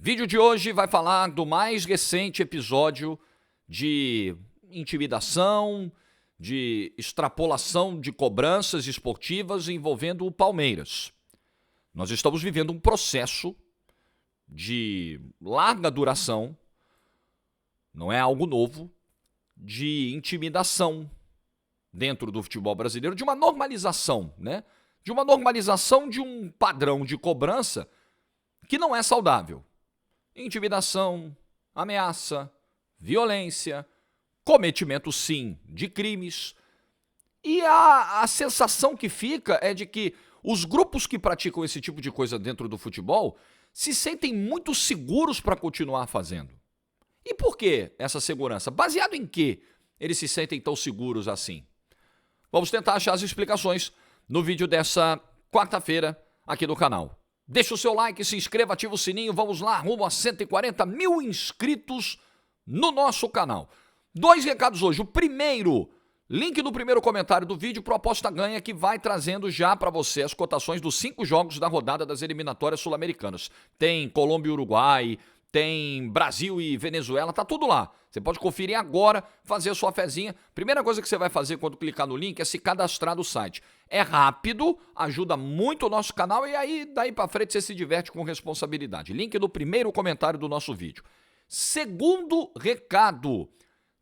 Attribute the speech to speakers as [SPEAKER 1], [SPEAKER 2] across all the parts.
[SPEAKER 1] Vídeo de hoje vai falar do mais recente episódio de intimidação, de extrapolação de cobranças esportivas envolvendo o Palmeiras. Nós estamos vivendo um processo de larga duração, não é algo novo, de intimidação dentro do futebol brasileiro, de uma normalização, né? De uma normalização de um padrão de cobrança que não é saudável. Intimidação, ameaça, violência, cometimento, sim, de crimes. E a sensação que fica é de que os grupos que praticam esse tipo de coisa dentro do futebol se sentem muito seguros para continuar fazendo. E por que essa segurança? Baseado em que eles se sentem tão seguros assim? Vamos tentar achar as explicações no vídeo dessa quarta-feira aqui do canal. Deixa o seu like, se inscreva, ativa o sininho, vamos lá, rumo a 140 mil inscritos no nosso canal. 2 recados hoje. O primeiro, link no primeiro comentário do vídeo pro Aposta Ganha, que vai trazendo já para você as cotações dos 5 jogos da rodada das eliminatórias sul-americanas. Tem Colômbia e Uruguai, tem Brasil e Venezuela, tá tudo lá. Você pode conferir agora, fazer a sua fezinha. Primeira coisa que você vai fazer quando clicar no link é se cadastrar no site. É rápido, ajuda muito o nosso canal e aí daí pra frente você se diverte com responsabilidade. Link no primeiro comentário do nosso vídeo. Segundo recado,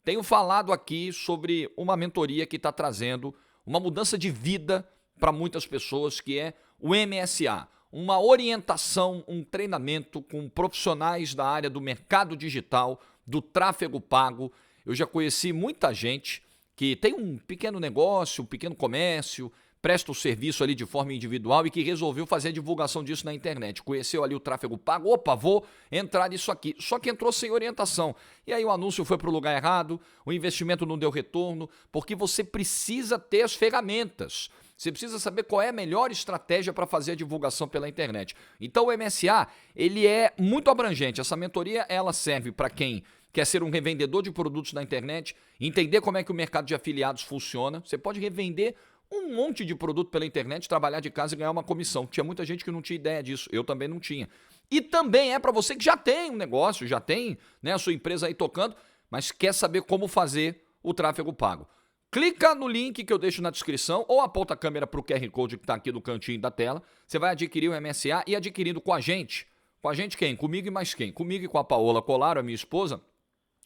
[SPEAKER 1] tenho falado aqui sobre uma mentoria que está trazendo uma mudança de vida para muitas pessoas, que é o MSA. Uma orientação, um treinamento com profissionais da área do mercado digital, do tráfego pago. Eu já conheci muita gente que tem um pequeno negócio, um pequeno comércio, presta o serviço ali de forma individual e que resolveu fazer a divulgação disso na internet. Conheceu ali o tráfego pago, opa, vou entrar nisso aqui. Só que entrou sem orientação. E aí o anúncio foi para o lugar errado, o investimento não deu retorno, porque você precisa ter as ferramentas. Você precisa saber qual é a melhor estratégia para fazer a divulgação pela internet. Então o MSA, ele é muito abrangente. Essa mentoria, ela serve para quem quer ser um revendedor de produtos na internet, entender como é que o mercado de afiliados funciona. Você pode revender um monte de produto pela internet, trabalhar de casa e ganhar uma comissão. Tinha muita gente que não tinha ideia disso. Eu também não tinha. E também é para você que já tem um negócio, já tem, né, a sua empresa aí tocando, mas quer saber como fazer o tráfego pago. Clica no link que eu deixo na descrição ou aponta a câmera para o QR Code que está aqui no cantinho da tela. Você vai adquirir o MSA e adquirindo com a gente. Com a gente quem? Comigo e mais quem? Comigo e com a Paola Colaro, a minha esposa,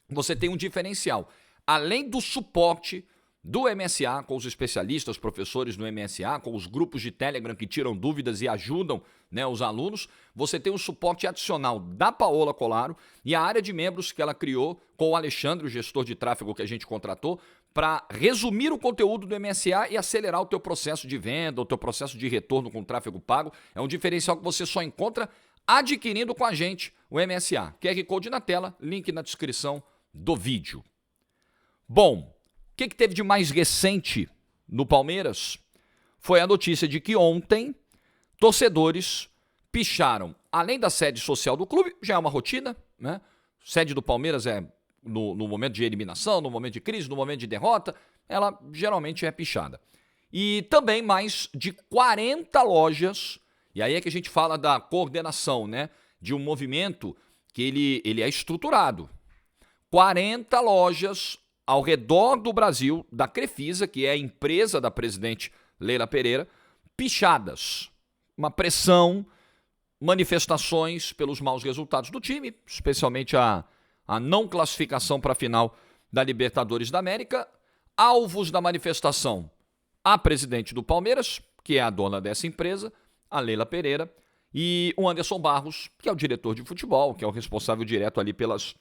[SPEAKER 1] você tem um diferencial. Além do suporte do MSA, com os especialistas, professores do MSA, com os grupos de Telegram que tiram dúvidas e ajudam, né, os alunos, você tem um suporte adicional da Paola Colaro e a área de membros que ela criou com o Alexandre, o gestor de tráfego que a gente contratou, para resumir o conteúdo do MSA e acelerar o teu processo de venda, o teu processo de retorno com tráfego pago. É um diferencial que você só encontra adquirindo com a gente o MSA. QR Code na tela, link na descrição do vídeo. Bom, o que teve de mais recente no Palmeiras? Foi a notícia de que ontem torcedores picharam, além da sede social do clube, já é uma rotina, né? Sede do Palmeiras é no momento de eliminação, no momento de crise, no momento de derrota, ela geralmente é pichada. E também mais de 40 lojas, e aí é que a gente fala da coordenação, né? De um movimento que ele é estruturado. 40 lojas ao redor do Brasil, da Crefisa, que é a empresa da presidente Leila Pereira, pichadas. Uma pressão, manifestações pelos maus resultados do time, especialmente a não classificação para a final da Libertadores da América. Alvos da manifestação, a presidente do Palmeiras, que é a dona dessa empresa, a Leila Pereira, e o Anderson Barros, que é o diretor de futebol, que é o responsável direto ali pelas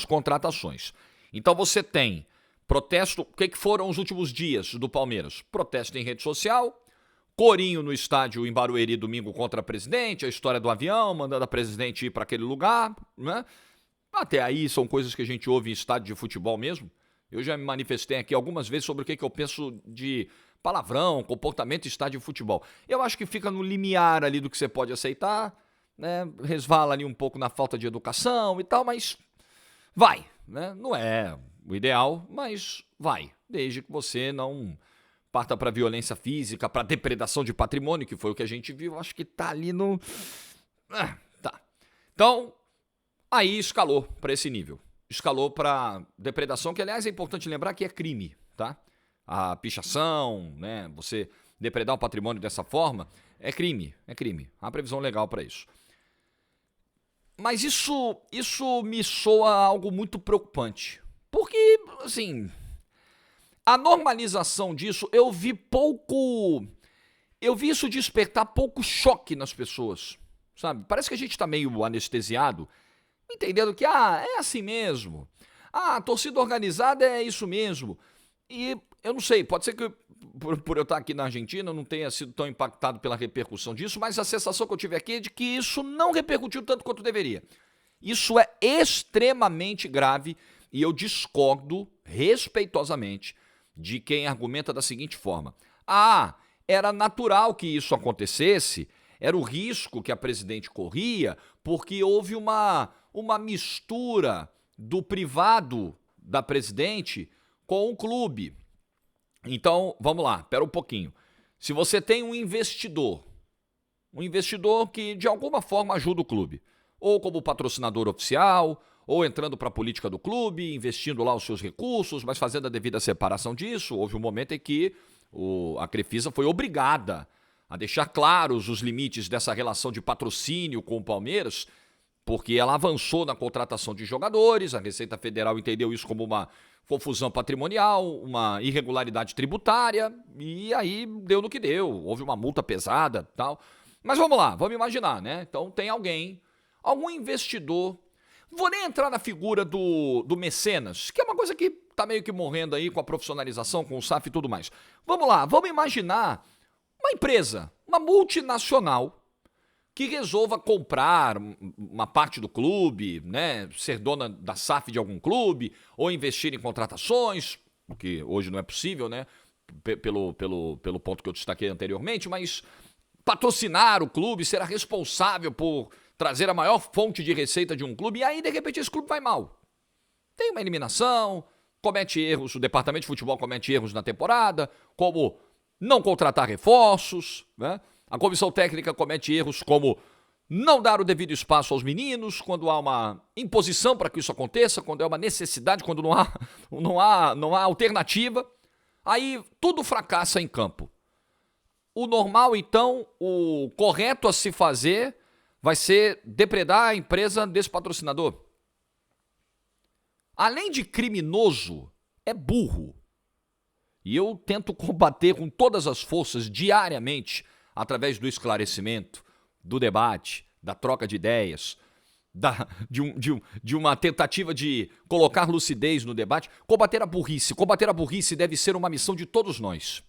[SPEAKER 1] contratações. Então você tem protesto. O que foram os últimos dias do Palmeiras? Protesto em rede social, corinho no estádio em Barueri domingo contra a presidente, a história do avião, mandando a presidente ir para aquele lugar, né? Até aí são coisas que a gente ouve em estádio de futebol mesmo. Eu já me manifestei aqui algumas vezes sobre o que eu penso de palavrão, comportamento em estádio de futebol. Eu acho que fica no limiar ali do que você pode aceitar, né? Resvala ali um pouco na falta de educação e tal, mas vai, né? Não é o ideal, mas vai, desde que você não parta para violência física, para depredação de patrimônio, que foi o que a gente viu. Acho que tá ali no... tá. Então, aí escalou para esse nível. Escalou para depredação, que aliás é importante lembrar que é crime, tá? A pichação, né? Você depredar o patrimônio dessa forma é crime, é crime. Há previsão legal para isso. Mas isso me soa algo muito preocupante. Porque, assim, a normalização disso, eu vi isso despertar pouco choque nas pessoas, sabe? Parece que a gente está meio anestesiado, entendendo que, é assim mesmo. A torcida organizada é isso mesmo. E eu não sei, pode ser que por eu estar aqui na Argentina eu não tenha sido tão impactado pela repercussão disso, mas a sensação que eu tive aqui é de que isso não repercutiu tanto quanto deveria. Isso é extremamente grave e eu discordo respeitosamente de quem argumenta da seguinte forma: era natural que isso acontecesse, era o risco que a presidente corria, porque houve uma mistura do privado da presidente com o clube. Então, vamos lá, espera um pouquinho. Se você tem um investidor que de alguma forma ajuda o clube, ou como patrocinador oficial, ou entrando para a política do clube, investindo lá os seus recursos, mas fazendo a devida separação disso, houve um momento em que a Crefisa foi obrigada a deixar claros os limites dessa relação de patrocínio com o Palmeiras, porque ela avançou na contratação de jogadores, a Receita Federal entendeu isso como uma confusão patrimonial, uma irregularidade tributária, e aí deu no que deu, houve uma multa pesada e tal. Mas vamos lá, vamos imaginar, né? Então tem algum investidor, vou nem entrar na figura do mecenas, que é uma coisa que tá meio que morrendo aí com a profissionalização, com o SAF e tudo mais. Vamos lá, vamos imaginar uma empresa, uma multinacional, que resolva comprar uma parte do clube, né, ser dona da SAF de algum clube, ou investir em contratações, o que hoje não é possível, né, pelo ponto que eu destaquei anteriormente, mas patrocinar o clube, será responsável por trazer a maior fonte de receita de um clube, e aí, de repente, esse clube vai mal. Tem uma eliminação, comete erros, o departamento de futebol comete erros na temporada, como não contratar reforços, né? A comissão técnica comete erros como não dar o devido espaço aos meninos, quando há uma imposição para que isso aconteça, quando é uma necessidade, quando não há alternativa. Aí tudo fracassa em campo. O normal, então, o correto a se fazer vai ser depredar a empresa desse patrocinador. Além de criminoso, é burro. E eu tento combater com todas as forças diariamente, através do esclarecimento, do debate, da troca de ideias, de uma tentativa de colocar lucidez no debate, combater a burrice. Combater a burrice deve ser uma missão de todos nós.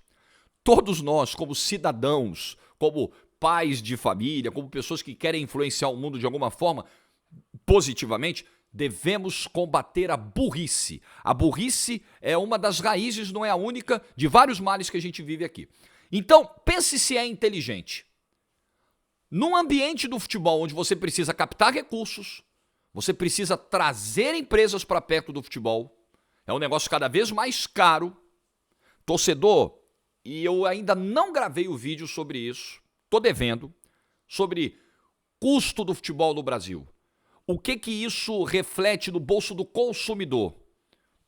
[SPEAKER 1] Todos nós, como cidadãos, como pais de família, como pessoas que querem influenciar o mundo de alguma forma, positivamente, devemos combater a burrice. A burrice é uma das raízes, não é a única, de vários males que a gente vive aqui. Então, pense se é inteligente. Num ambiente do futebol onde você precisa captar recursos, você precisa trazer empresas para perto do futebol, é um negócio cada vez mais caro. Torcedor, e eu ainda não gravei o vídeo sobre isso, tô devendo, sobre custo do futebol no Brasil. O que isso reflete no bolso do consumidor?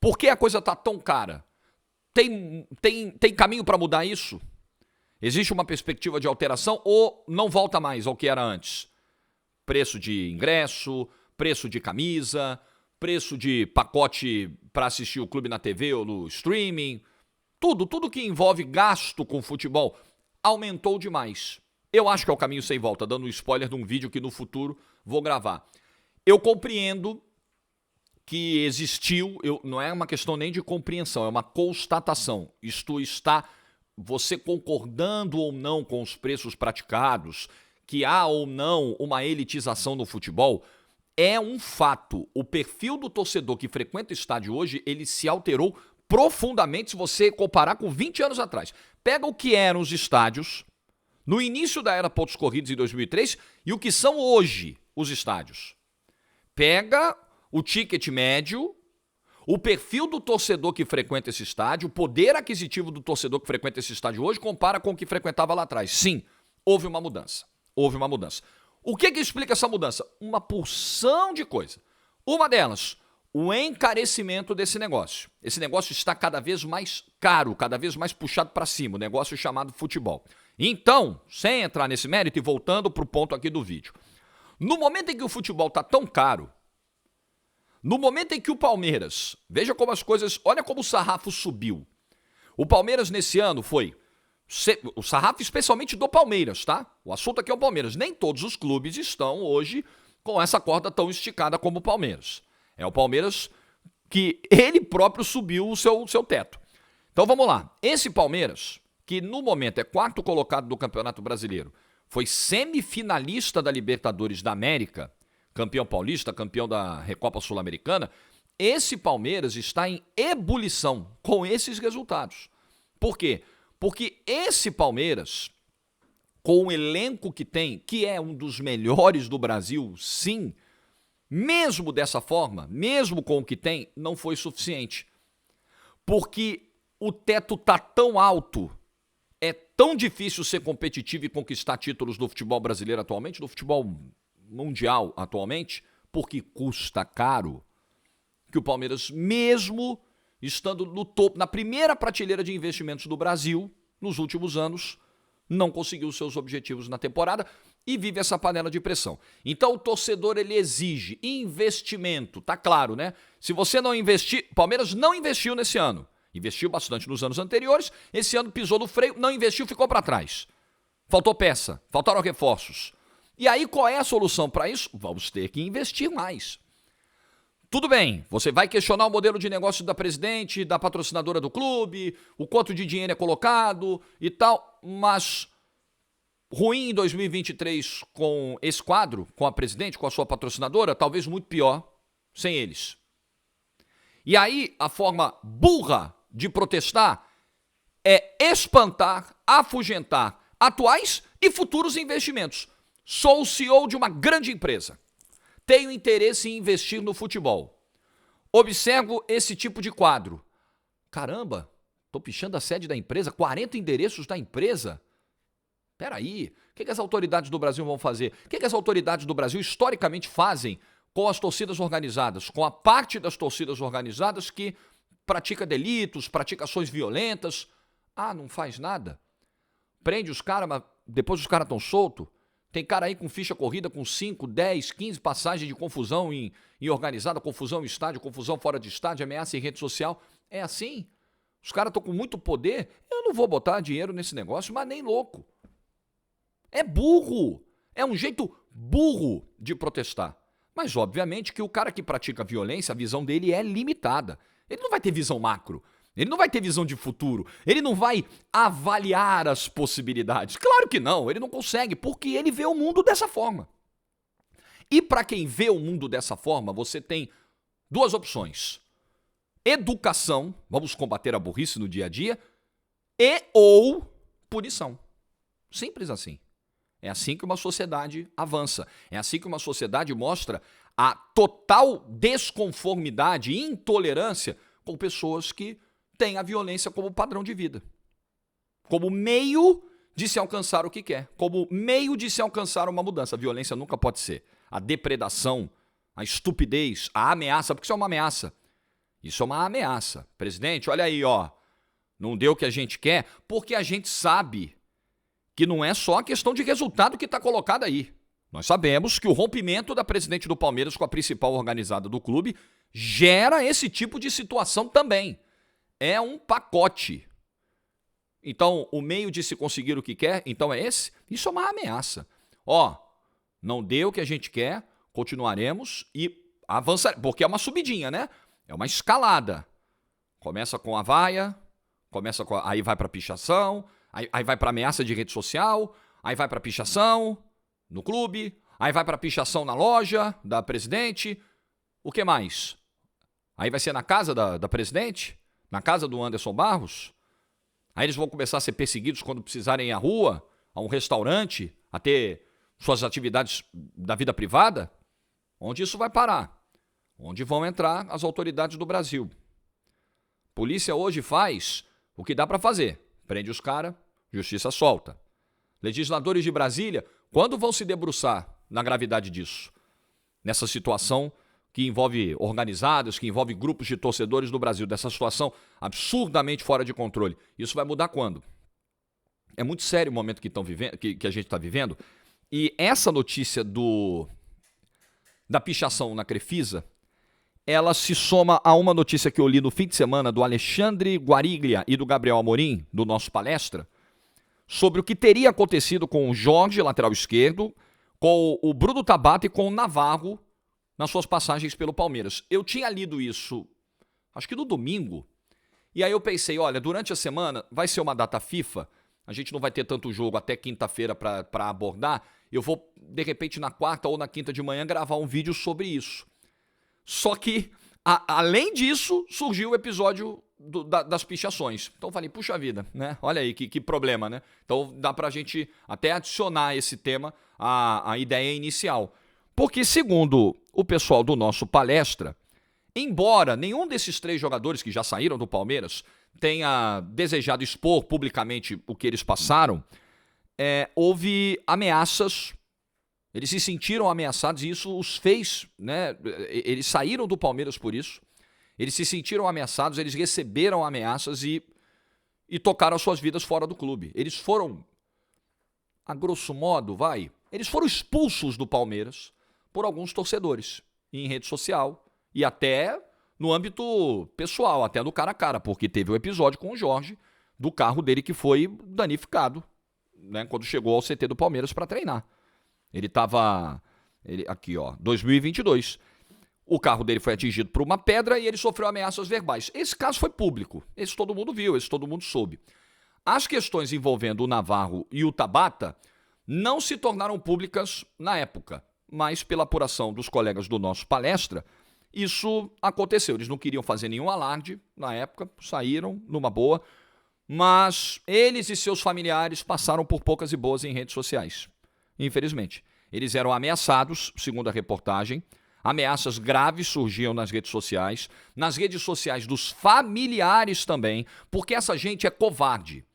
[SPEAKER 1] Por que a coisa tá tão cara? Tem caminho para mudar isso? Existe uma perspectiva de alteração ou não volta mais ao que era antes? Preço de ingresso, preço de camisa, preço de pacote para assistir o clube na TV ou no streaming, tudo que envolve gasto com futebol aumentou demais. Eu acho que é o caminho sem volta, dando um spoiler de um vídeo que no futuro vou gravar. Eu compreendo que existiu, não é uma questão nem de compreensão, é uma constatação. Isto está você concordando ou não com os preços praticados, que há ou não uma elitização no futebol, é um fato. O perfil do torcedor que frequenta o estádio hoje, ele se alterou profundamente se você comparar com 20 anos atrás. Pega o que eram os estádios no início da era pontos corridos em 2003 e o que são hoje os estádios. Pega o ticket médio, o perfil do torcedor que frequenta esse estádio, o poder aquisitivo do torcedor que frequenta esse estádio hoje, compara com o que frequentava lá atrás. Sim, houve uma mudança. Houve uma mudança. O que explica essa mudança? Uma porção de coisa. Uma delas, o encarecimento desse negócio. Esse negócio está cada vez mais caro, cada vez mais puxado para cima, o negócio chamado futebol. Então, sem entrar nesse mérito e voltando para o ponto aqui do vídeo, no momento em que o futebol está tão caro, no momento em que o Palmeiras, veja como as coisas, olha como o sarrafo subiu. O Palmeiras nesse ano foi, o sarrafo especialmente do Palmeiras, tá? O assunto aqui é o Palmeiras. Nem todos os clubes estão hoje com essa corda tão esticada como o Palmeiras. É o Palmeiras que ele próprio subiu o seu teto. Então vamos lá. Esse Palmeiras, que no momento é quarto colocado do Campeonato Brasileiro, foi semifinalista da Libertadores da América, campeão paulista, campeão da Recopa Sul-Americana, esse Palmeiras está em ebulição com esses resultados. Por quê? Porque esse Palmeiras, com o elenco que tem, que é um dos melhores do Brasil, sim, mesmo dessa forma, mesmo com o que tem, não foi suficiente. Porque o teto tá tão alto, é tão difícil ser competitivo e conquistar títulos do futebol brasileiro atualmente, do futebol mundial atualmente, porque custa caro, que o Palmeiras, mesmo estando no topo, na primeira prateleira de investimentos do Brasil, nos últimos anos, não conseguiu seus objetivos na temporada e vive essa panela de pressão. Então o torcedor, ele exige investimento, tá claro, né? Se você não investir, Palmeiras não investiu nesse ano, investiu bastante nos anos anteriores, esse ano pisou no freio, não investiu, ficou para trás. Faltou peça, faltaram reforços. E aí qual é a solução para isso? Vamos ter que investir mais. Tudo bem, você vai questionar o modelo de negócio da presidente, da patrocinadora do clube, o quanto de dinheiro é colocado e tal, mas ruim em 2023 com esse quadro, com a presidente, com a sua patrocinadora, talvez muito pior sem eles. E aí a forma burra de protestar é espantar, afugentar atuais e futuros investimentos. Sou o CEO de uma grande empresa. Tenho interesse em investir no futebol. Observo esse tipo de quadro. Caramba, tô pichando a sede da empresa, 40 endereços da empresa. Peraí, o que as autoridades do Brasil vão fazer? O que as autoridades do Brasil historicamente fazem com as torcidas organizadas, com a parte das torcidas organizadas que pratica delitos, pratica ações violentas? Ah, não faz nada. Prende os caras, mas depois os caras estão soltos. Tem cara aí com ficha corrida com 5, 10, 15 passagens de confusão em organizada, confusão em estádio, confusão fora de estádio, ameaça em rede social. É assim? Os caras estão com muito poder. Eu não vou botar dinheiro nesse negócio, mas nem louco. É burro. É um jeito burro de protestar. Mas, obviamente, que o cara que pratica violência, a visão dele é limitada. Ele não vai ter visão macro. Ele não vai ter visão de futuro. Ele não vai avaliar as possibilidades. Claro que não. Ele não consegue, porque ele vê o mundo dessa forma. E para quem vê o mundo dessa forma, você tem duas opções. Educação, vamos combater a burrice no dia a dia, e ou punição. Simples assim. É assim que uma sociedade avança. É assim que uma sociedade mostra a total desconformidade e intolerância com pessoas que têm a violência como padrão de vida. Como meio de se alcançar o que quer. Como meio de se alcançar uma mudança. A violência nunca pode ser a depredação, a estupidez, a ameaça, porque isso é uma ameaça. Isso é uma ameaça. Presidente, olha aí, ó. Não deu o que a gente quer, porque a gente sabe que não é só a questão de resultado que está colocada aí. Nós sabemos que o rompimento da presidente do Palmeiras com a principal organizada do clube gera esse tipo de situação também. É um pacote. Então, o meio de se conseguir o que quer, então é esse? Isso é uma ameaça. Ó, não deu o que a gente quer, continuaremos e avançaremos, porque é uma subidinha, né? É uma escalada. Começa com a vaia, aí vai para pichação, aí vai para ameaça de rede social, aí vai para pichação no clube, aí vai para pichação na loja da presidente. O que mais? Aí vai ser na casa da presidente? Na casa do Anderson Barros? Aí eles vão começar a ser perseguidos quando precisarem ir à rua, a um restaurante, a ter suas atividades da vida privada? Onde isso vai parar? Onde vão entrar as autoridades do Brasil? Polícia hoje faz o que dá para fazer. Prende os caras, justiça solta. Legisladores de Brasília, quando vão se debruçar na gravidade disso. Nessa situação que envolve organizados, que envolve grupos de torcedores do Brasil, dessa situação absurdamente fora de controle. Isso vai mudar quando? É muito sério o momento que a gente está vivendo. E essa notícia da pichação na Crefisa, ela se soma a uma notícia que eu li no fim de semana do Alexandre Guariglia e do Gabriel Amorim, do nosso Palestra, sobre o que teria acontecido com o Jorge, lateral esquerdo, com o Bruno Tabata e com o Navarro nas suas passagens pelo Palmeiras. Eu tinha lido isso, acho que no domingo, e aí eu pensei, olha, durante a semana vai ser uma data FIFA, a gente não vai ter tanto jogo até quinta-feira para abordar, eu vou, de repente, na quarta ou na quinta de manhã gravar um vídeo sobre isso. Só que, além disso, surgiu o episódio das pichações. Então eu falei, puxa vida, né? Olha aí, que problema, né? Então dá pra gente até adicionar esse tema à ideia inicial. Porque, segundo o pessoal do nosso Palestra, embora nenhum desses 3 jogadores que já saíram do Palmeiras tenha desejado expor publicamente o que eles passaram, houve ameaças. Eles se sentiram ameaçados e isso os fez, né? Eles saíram do Palmeiras por isso. Eles se sentiram ameaçados, eles receberam ameaças e tocaram as suas vidas fora do clube. Eles foram, a grosso modo, eles foram expulsos do Palmeiras por alguns torcedores em rede social e até no âmbito pessoal, até no cara a cara, porque teve o episódio com o Jorge do carro dele que foi danificado, né, quando chegou ao CT do Palmeiras para treinar. Ele estava, aqui ó, 2022. O carro dele foi atingido por uma pedra e ele sofreu ameaças verbais. Esse caso foi público. Esse todo mundo viu, esse todo mundo soube. As questões envolvendo o Navarro e o Tabata não se tornaram públicas na época, mas pela apuração dos colegas do nosso Palestra, isso aconteceu. Eles não queriam fazer nenhum alarde na época, saíram numa boa, mas eles e seus familiares passaram por poucas e boas em redes sociais. Infelizmente. Eles eram ameaçados, segundo a reportagem. Ameaças graves surgiam nas redes sociais dos familiares também, porque essa gente é covarde.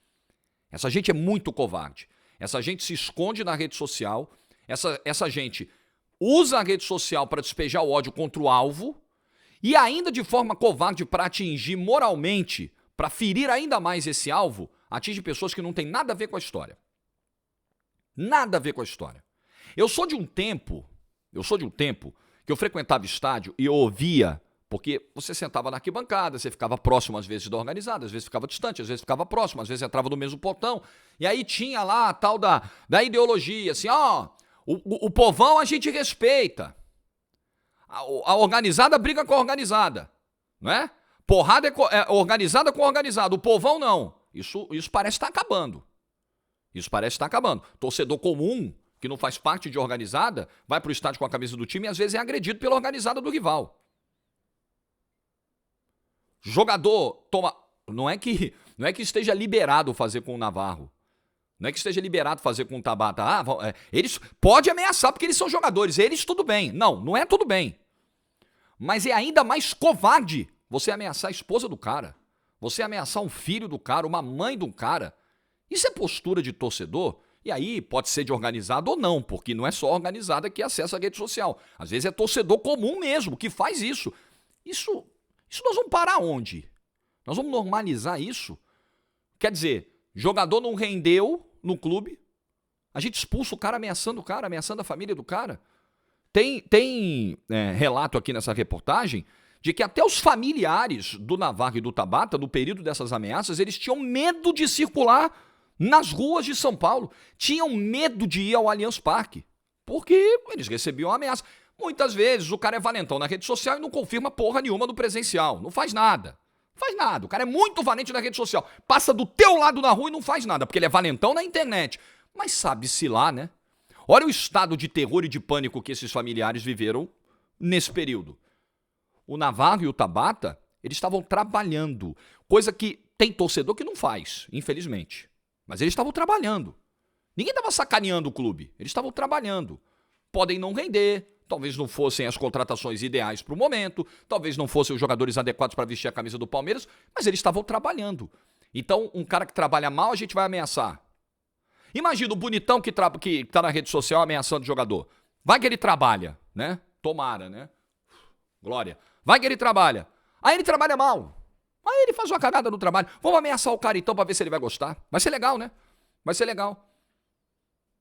[SPEAKER 1] Essa gente é muito covarde. Essa gente se esconde na rede social, essa gente usa a rede social para despejar o ódio contra o alvo e ainda de forma covarde para atingir moralmente, para ferir ainda mais esse alvo, atinge pessoas que não têm nada a ver com a história. Nada a ver com a história. Eu sou de um tempo que eu frequentava estádio e eu ouvia, porque você sentava na arquibancada, você ficava próximo às vezes da organizada, às vezes ficava distante, às vezes ficava próximo, às vezes entrava no mesmo portão, e aí tinha lá a tal da ideologia, assim, o povão a gente respeita, a organizada briga com a organizada, não é? Porrada é organizada com organizada, o povão não. Isso parece estar acabando. Isso parece estar acabando. Torcedor comum, que não faz parte de organizada, vai para o estádio com a camisa do time e às vezes é agredido pela organizada do rival. Jogador toma... Não é que esteja liberado fazer com o Navarro. Não é que esteja liberado fazer com o Tabata. Eles podem ameaçar porque eles são jogadores. Eles tudo bem. Não é tudo bem. Mas é ainda mais covarde você ameaçar a esposa do cara. Você ameaçar um filho do cara, uma mãe de um cara. Isso é postura de torcedor? E aí pode ser de organizado ou não, porque não é só organizada que acessa a rede social. Às vezes é torcedor comum mesmo que faz isso. Isso nós vamos parar onde? Nós vamos normalizar isso? Quer dizer, jogador não rendeu no clube, a gente expulsa o cara, ameaçando a família do cara. Tem relato aqui nessa reportagem de que até os familiares do Navarro e do Tabata, no período dessas ameaças, eles tinham medo de circular nas ruas de São Paulo. Tinham medo de ir ao Allianz Parque, porque eles recebiam ameaça. Muitas vezes o cara é valentão na rede social e não confirma porra nenhuma no presencial. Não faz nada. O cara é muito valente na rede social. Passa do teu lado na rua e não faz nada, porque ele é valentão na internet. Mas sabe-se lá, né? Olha o estado de terror e de pânico que esses familiares viveram nesse período. O Navarro e o Tabata, eles estavam trabalhando. Coisa que tem torcedor que não faz, infelizmente. Mas eles estavam trabalhando. Ninguém estava sacaneando o clube. Eles estavam trabalhando. Podem não render, talvez não fossem as contratações ideais para o momento, talvez não fossem os jogadores adequados para vestir a camisa do Palmeiras, mas eles estavam trabalhando. Então, um cara que trabalha mal, a gente vai ameaçar. Imagina o bonitão que tá na rede social ameaçando o jogador. Vai que ele trabalha, né? Tomara, né? Glória. Vai que ele trabalha. Aí ele trabalha mal. Aí ele faz uma cagada no trabalho. Vamos ameaçar o cara então pra ver se ele vai gostar. Vai ser legal, né? Vai ser legal.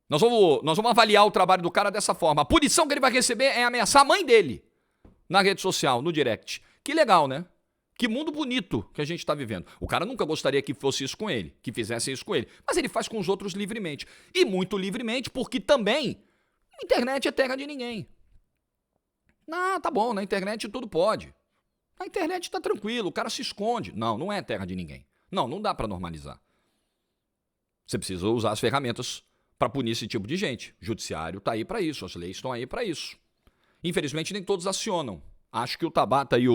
[SPEAKER 1] Nós vamos avaliar o trabalho do cara dessa forma. A punição que ele vai receber é ameaçar a mãe dele na rede social, no direct. Que legal, né? Que mundo bonito que a gente está vivendo. O cara nunca gostaria que fosse isso com ele, que fizessem isso com ele. Mas ele faz com os outros livremente. E muito livremente, porque também a internet é terra de ninguém. Ah, tá bom, na internet tudo pode. Na internet tá tranquilo, o cara se esconde. Não, não é terra de ninguém. Não dá para normalizar. Você precisa usar as ferramentas para punir esse tipo de gente. O judiciário tá aí para isso, as leis estão aí para isso. Infelizmente nem todos acionam. Acho que o Tabata e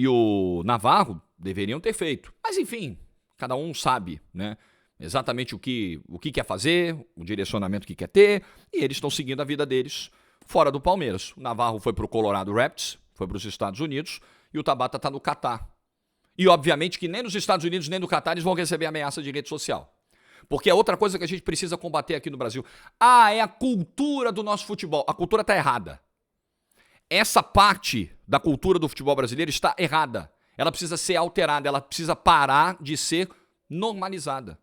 [SPEAKER 1] o Navarro deveriam ter feito. Mas enfim, cada um sabe, né? Exatamente o que quer fazer, o direcionamento que quer ter, e eles estão seguindo a vida deles fora do Palmeiras. O Navarro foi pro Colorado Rapids, foi para os Estados Unidos, e o Tabata tá no Catar. E obviamente que nem nos Estados Unidos nem no Catar eles vão receber ameaça de rede social. Porque é outra coisa que a gente precisa combater aqui no Brasil. É a cultura do nosso futebol. A cultura tá errada. Essa parte da cultura do futebol brasileiro está errada. Ela precisa ser alterada, ela precisa parar de ser normalizada.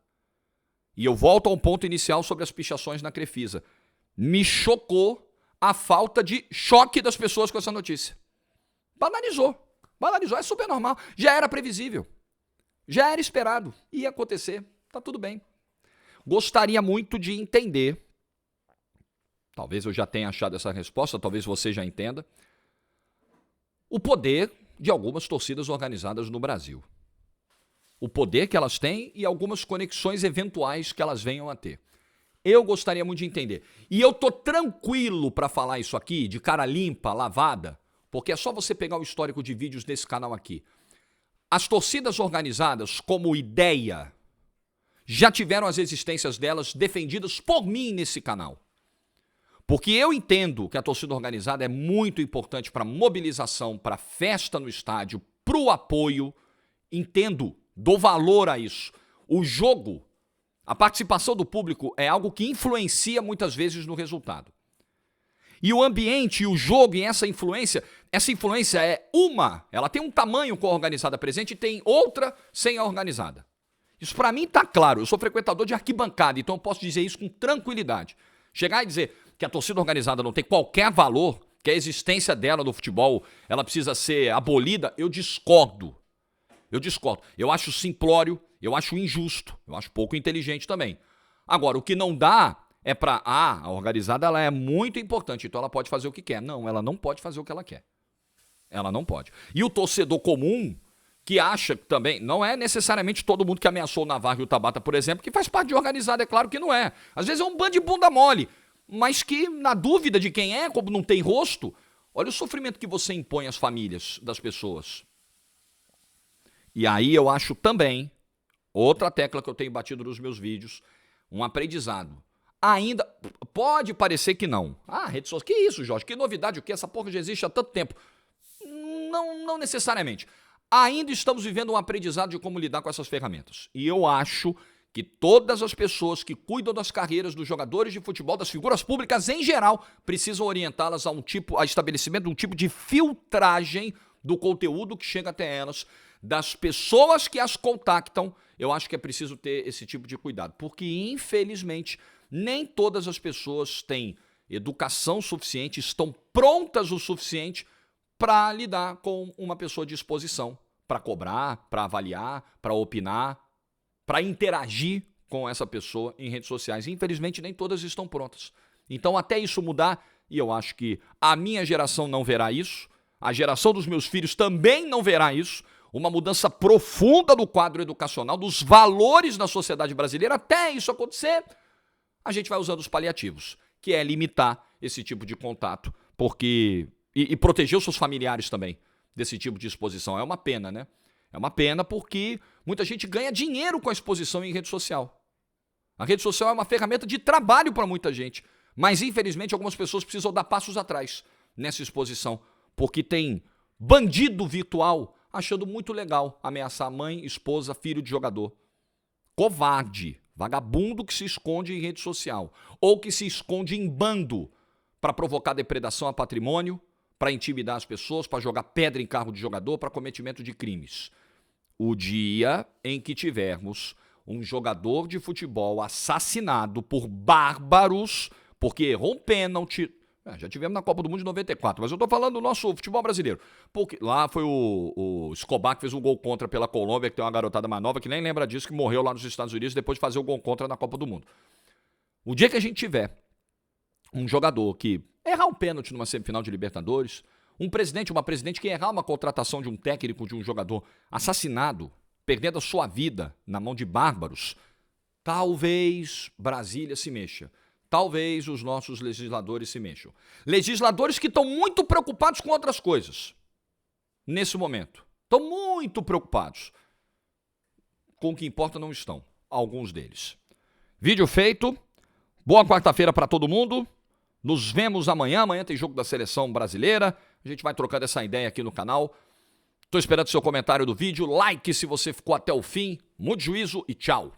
[SPEAKER 1] E eu volto ao ponto inicial sobre as pichações na Crefisa. Me chocou a falta de choque das pessoas com essa notícia. Banalizou, é super normal. Já era previsível, já era esperado, ia acontecer, tá tudo bem. Gostaria muito de entender, talvez eu já tenha achado essa resposta, talvez você já entenda, o poder de algumas torcidas organizadas no Brasil. O poder que elas têm e algumas conexões eventuais que elas venham a ter. Eu gostaria muito de entender. E eu tô tranquilo para falar isso aqui, de cara limpa, lavada, porque é só você pegar o histórico de vídeos desse canal aqui. As torcidas organizadas, como ideia, já tiveram as existências delas defendidas por mim nesse canal. Porque eu entendo que a torcida organizada é muito importante para mobilização, para festa no estádio, para o apoio. Entendo, dou valor a isso. O jogo, a participação do público é algo que influencia muitas vezes no resultado. E o ambiente, o jogo e essa influência ela tem um tamanho com a organizada presente e tem outra sem a organizada. Isso para mim tá claro, eu sou frequentador de arquibancada, então eu posso dizer isso com tranquilidade. Chegar e dizer que a torcida organizada não tem qualquer valor, que a existência dela no futebol, ela precisa ser abolida, eu discordo. Eu acho simplório, eu acho injusto, eu acho pouco inteligente também. Agora, o que não dá é a organizada ela é muito importante, então ela pode fazer o que quer. Não, ela não pode fazer o que ela quer. Ela não pode. E o torcedor comum, que acha que também, não é necessariamente todo mundo que ameaçou o Navarro e o Tabata, por exemplo, que faz parte de organizada, é claro que não é. Às vezes é um bando de bunda mole, mas que, na dúvida de quem é, como não tem rosto, olha o sofrimento que você impõe às famílias das pessoas. E aí eu acho também, outra tecla que eu tenho batido nos meus vídeos, um aprendizado. Ainda, pode parecer que não. Rede social, que isso, Jorge? Que novidade, o que? Essa porra já existe há tanto tempo. Não necessariamente. Ainda estamos vivendo um aprendizado de como lidar com essas ferramentas. E eu acho que todas as pessoas que cuidam das carreiras dos jogadores de futebol, das figuras públicas em geral, precisam orientá-las a estabelecimento de um tipo de filtragem do conteúdo que chega até elas, das pessoas que as contactam. Eu acho que é preciso ter esse tipo de cuidado, porque infelizmente nem todas as pessoas têm educação suficiente, estão prontas o suficiente para lidar com uma pessoa de exposição, para cobrar, para avaliar, para opinar, para interagir com essa pessoa em redes sociais. Infelizmente, nem todas estão prontas. Então, até isso mudar, e eu acho que a minha geração não verá isso, a geração dos meus filhos também não verá isso, uma mudança profunda do quadro educacional, dos valores na sociedade brasileira, até isso acontecer, a gente vai usando os paliativos, que é limitar esse tipo de contato, porque e proteger os seus familiares também desse tipo de exposição. É uma pena, né? É uma pena porque muita gente ganha dinheiro com a exposição em rede social. A rede social é uma ferramenta de trabalho para muita gente, mas infelizmente algumas pessoas precisam dar passos atrás nessa exposição, porque tem bandido virtual achando muito legal ameaçar mãe, esposa, filho de jogador. Covarde, vagabundo que se esconde em rede social ou que se esconde em bando para provocar depredação a patrimônio, para intimidar as pessoas, para jogar pedra em carro de jogador, para cometimento de crimes. O dia em que tivermos um jogador de futebol assassinado por bárbaros, porque errou um pênalti. Já tivemos na Copa do Mundo de 94, mas eu tô falando do nosso futebol brasileiro. Porque lá foi o Escobar que fez um gol contra pela Colômbia, que tem uma garotada mais nova que nem lembra disso, que morreu lá nos Estados Unidos depois de fazer o gol contra na Copa do Mundo. O dia que a gente tiver um jogador que errar um pênalti numa semifinal de Libertadores, um presidente, uma presidente que errar uma contratação de um técnico, de um jogador assassinado, perdendo a sua vida na mão de bárbaros, talvez Brasília se mexa. Talvez os nossos legisladores se mexam. Legisladores que estão muito preocupados com outras coisas. Nesse momento. Estão muito preocupados. Com o que importa não estão. Alguns deles. Vídeo feito. Boa quarta-feira para todo mundo. Nos vemos amanhã. Amanhã tem jogo da seleção brasileira. A gente vai trocando essa ideia aqui no canal. Estou esperando seu comentário do vídeo. Like se você ficou até o fim. Muito juízo e tchau.